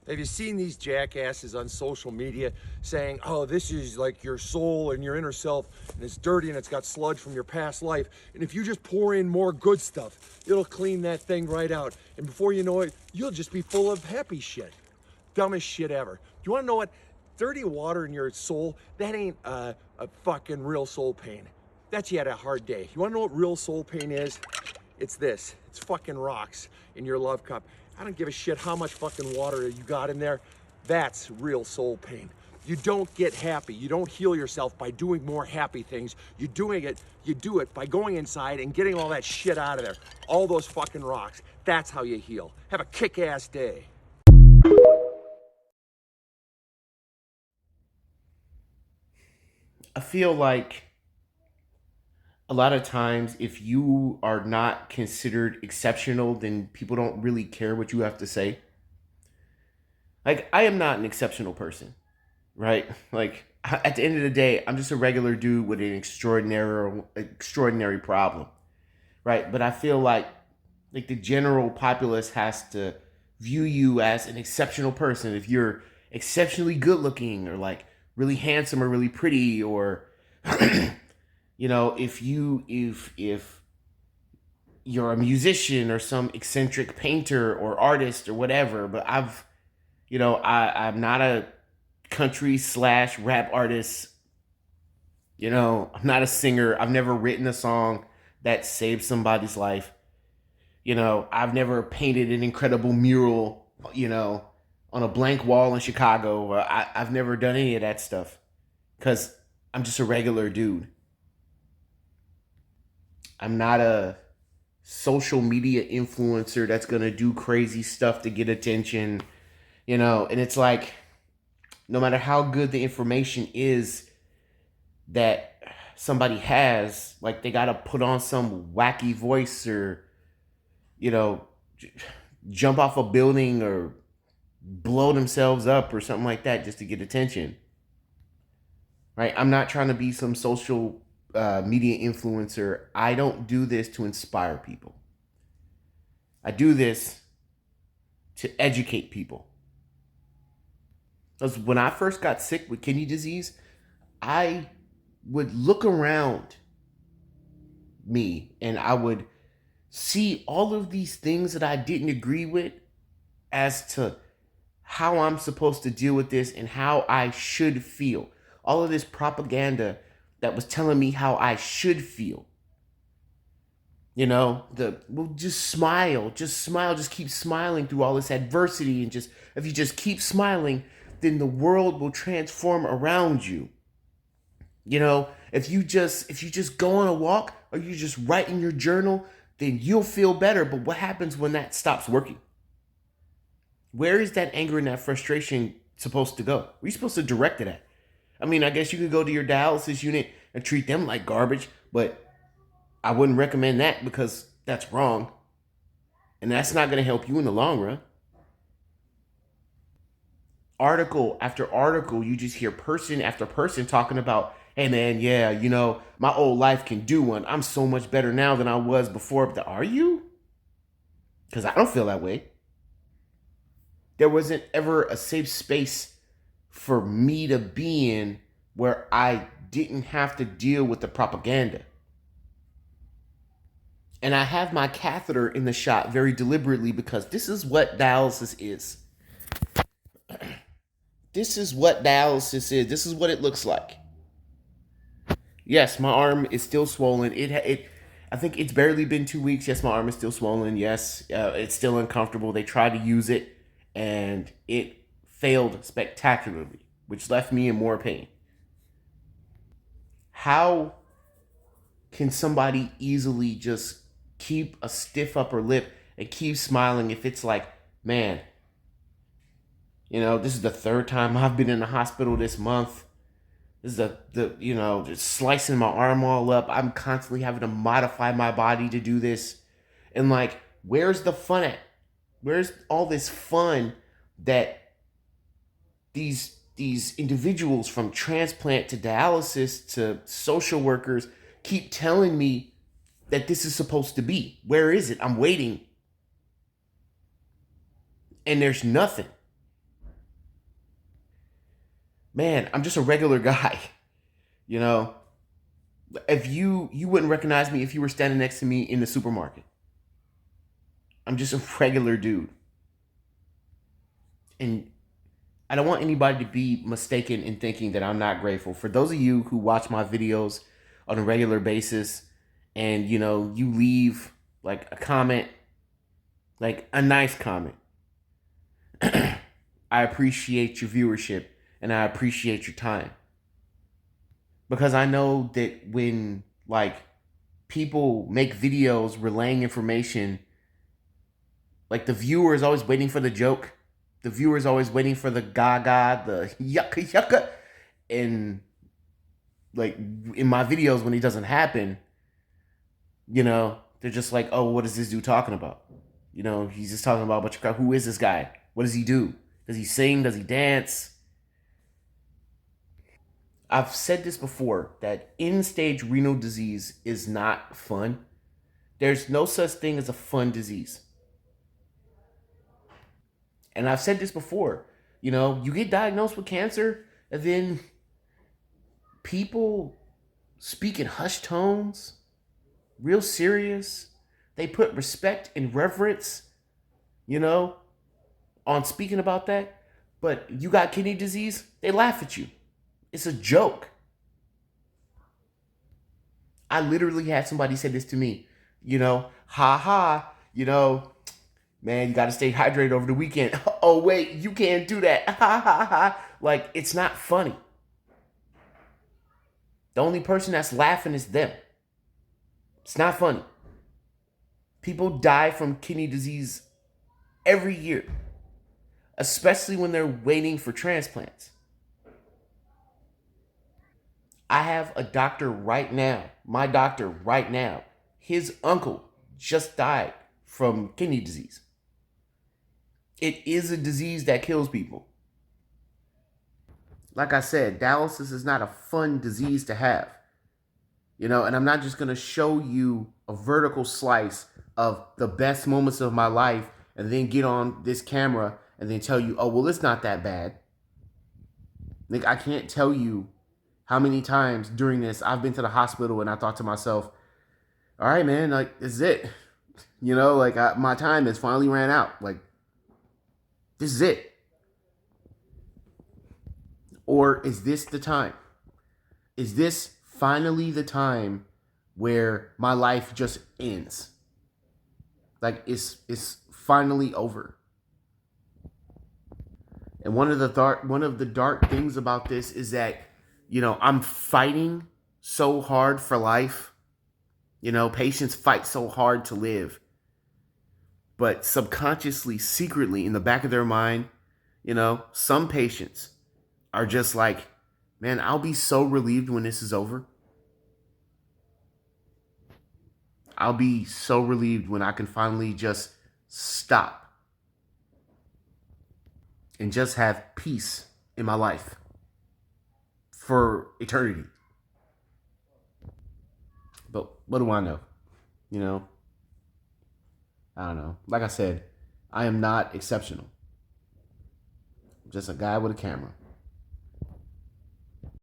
Have you seen these jackasses on social media saying, oh, this is like your soul and your inner self, and it's dirty and it's got sludge from your past life. And if you just pour in more good stuff, it'll clean that thing right out. And before you know it, you'll just be full of happy shit. Dumbest shit ever. You wanna know what? Dirty water in your soul, that ain't a fucking real soul pain. That's you had a hard day. You wanna know what real soul pain is? It's this. It's fucking rocks in your love cup. I don't give a shit how much fucking water you got in there. That's real soul pain. You don't get happy. You don't heal yourself by doing more happy things. You do it by going inside and getting all that shit out of there. All those fucking rocks. That's how you heal. Have a kick-ass day. I feel like a lot of times if you are not considered exceptional, then people don't really care what you have to say. Like, I am not an exceptional person, right? Like, at the end of the day, I'm just a regular dude with an extraordinary problem, right? But I feel like the general populace has to view you as an exceptional person if you're exceptionally good looking or like really handsome or really pretty or if you're a musician or some eccentric painter or artist or whatever. But I'm not a country slash rap artist. I'm not a singer. I've never written a song that saved somebody's life. I've never painted an incredible mural, on a blank wall in Chicago. I've never done any of that stuff because I'm just a regular dude. I'm not a social media influencer that's going to do crazy stuff to get attention, and it's like, no matter how good the information is that somebody has, like, they got to put on some wacky voice or, you know, jump off a building or blow themselves up or something like that just to get attention. Right? I'm not trying to be some social media influencer. I don't do this to inspire people. I do this to educate people. Because when I first got sick with kidney disease, I would look around me and I would see all of these things that I didn't agree with as to how I'm supposed to deal with this and how I should feel. All of this propaganda that was telling me how I should feel. Just smile, just keep smiling through all this adversity, and just if you just keep smiling, then the world will transform around you. If you just go on a walk or you just write in your journal, then you'll feel better. But what happens when that stops working? Where is that anger and that frustration supposed to go? Where are you supposed to direct it at? I mean, I guess you could go to your dialysis unit and treat them like garbage, but I wouldn't recommend that because that's wrong. And that's not going to help you in the long run. Article after article, you just hear person after person talking about, hey man, yeah, my old life can do one. I'm so much better now than I was before. But are you? Because I don't feel that way. There wasn't ever a safe space for me to be in where I didn't have to deal with the propaganda. And I have my catheter in the shot very deliberately because this is what dialysis is. This is what dialysis is. This is what it looks like. Yes, my arm is still swollen. I think it's barely been 2 weeks. Yes, my arm is still swollen. Yes, it's still uncomfortable. They tried to use it, and it failed spectacularly, which left me in more pain. How can somebody easily just keep a stiff upper lip and keep smiling if it's like, man, this is the third time I've been in the hospital this month. This is just slicing my arm all up. I'm constantly having to modify my body to do this. And like, where's the fun at? Where's all this fun that these individuals, from transplant to dialysis to social workers, keep telling me that this is supposed to be? Where is it? I'm waiting. And there's nothing. man, I'm just a regular guy. You know, if you wouldn't recognize me if you were standing next to me in the supermarket. I'm just a regular dude. And I don't want anybody to be mistaken in thinking that I'm not grateful. For those of you who watch my videos on a regular basis and you leave like a comment, like a nice comment, I appreciate your viewership and I appreciate your time. Because I know that when like people make videos relaying information, like the viewer is always waiting for the joke. The viewer is always waiting for the gaga, the yucca yucca. And like in my videos, when it doesn't happen, they're just like, oh, what is this dude talking about? He's just talking about who is this guy? What does he do? Does he sing? Does he dance? I've said this before that end stage renal disease is not fun. There's no such thing as a fun disease. And I've said this before. You get diagnosed with cancer, and then people speak in hushed tones, real serious. They put respect and reverence, you know, on speaking about that. But you got kidney disease, they laugh at you. It's a joke. I literally had somebody say this to me, ha ha, man, you got to stay hydrated over the weekend. Oh, wait, you can't do that. Ha ha ha. Like, it's not funny. The only person that's laughing is them. It's not funny. People die from kidney disease every year, especially when they're waiting for transplants. I have a doctor right now, my doctor right now, his uncle just died from kidney disease. It is a disease that kills people. Like I said, dialysis is not a fun disease to have. And I'm not just going to show you a vertical slice of the best moments of my life and then get on this camera and then tell you, oh, well, it's not that bad. Like, I can't tell you how many times during this I've been to the hospital and I thought to myself, all right, man, like, this is it. My time has finally ran out. Like, this is it. Or is this the time? Is this finally the time where my life just ends? Like, it's finally over. And one of the dark things about this is that, I'm fighting so hard for life. Patients fight so hard to live. But subconsciously, secretly, in the back of their mind, some patients are just like, man, I'll be so relieved when this is over. I'll be so relieved when I can finally just stop and just have peace in my life for eternity. But what do I know? I don't know. Like I said, I am not exceptional. I'm just a guy with a camera.